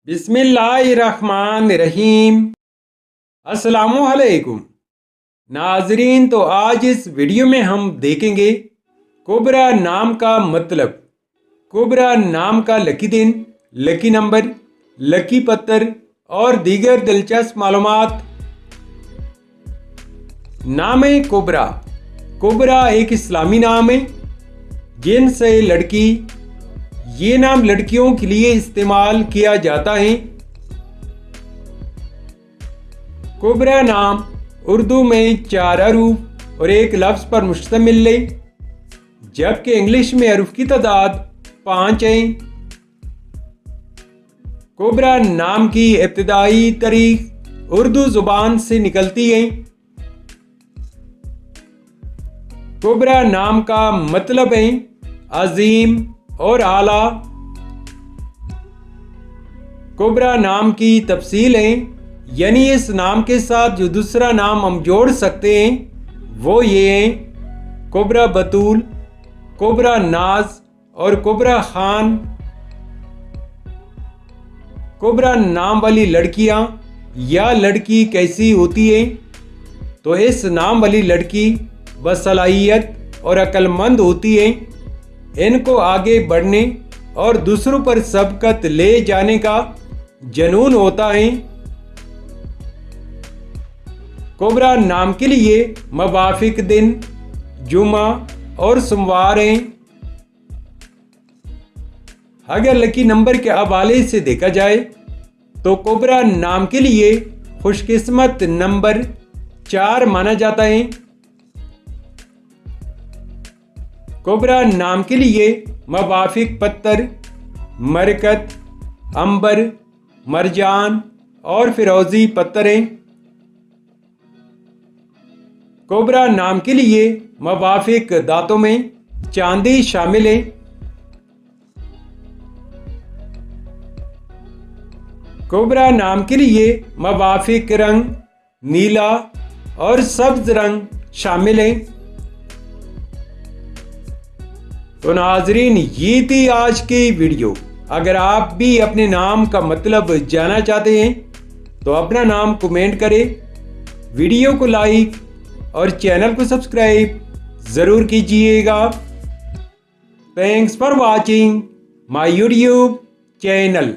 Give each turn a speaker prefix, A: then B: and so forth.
A: بسم اللہ الرحمن الرحیم۔ السلام علیکم ناظرین، تو آج اس ویڈیو میں ہم دیکھیں گے کوبرا نام کا مطلب، کوبرا نام کا لکی دن، لکی نمبر، لکی پتر اور دیگر دلچسپ معلومات۔ نام کوبرا۔ کوبرا ایک اسلامی نام ہے، جنس ہے لڑکی۔ یہ نام لڑکیوں کے لیے استعمال کیا جاتا ہے۔ کوبرا نام اردو میں 4 حروف اور ایک لفظ پر مشتمل ہے، جبکہ انگلش میں حروف کی تعداد 5 ہے۔ کوبرا نام کی ابتدائی تاریخ اردو زبان سے نکلتی ہے۔ کوبرا نام کا مطلب ہے عظیم اور اعلیٰ۔ کوبرا نام کی تفصیل ہے، یعنی اس نام کے ساتھ جو دوسرا نام ہم جوڑ سکتے ہیں وہ یہ ہیں: کوبرا بطول، کوبرا ناز اور کوبرا خان۔ کوبرا نام والی لڑکیاں یا لڑکی کیسی ہوتی ہے؟ تو اس نام والی لڑکی باصلاحیت اور عقل مند ہوتی ہے۔ ان کو آگے بڑھنے اور دوسروں پر سبقت لے جانے کا جنون ہوتا ہے۔ کوبرا نام کے لیے موافق دن جمعہ اور سوموار ہیں۔ اگر لکی نمبر کے حوالے سے دیکھا جائے تو کوبرا نام کے لیے خوش قسمت نمبر 4 مانا جاتا ہے۔ کوبرا نام کے لیے موافق پتر مرکت، عنبر، مرجان اور فیروزی پتر ہیں۔ کوبرا نام کے لیے موافق دھاتوں میں چاندی شامل ہے۔ کوبرا نام کے لیے موافق رنگ نیلا اور سبز رنگ شامل ہیں۔ تو ناظرین، یہ تھی آج کی ویڈیو۔ اگر آپ بھی اپنے نام کا مطلب جاننا چاہتے ہیں تو اپنا نام کمنٹ کریں، ویڈیو کو لائک اور چینل کو سبسکرائب ضرور کیجئے گا۔ Thanks for watching my YouTube channel.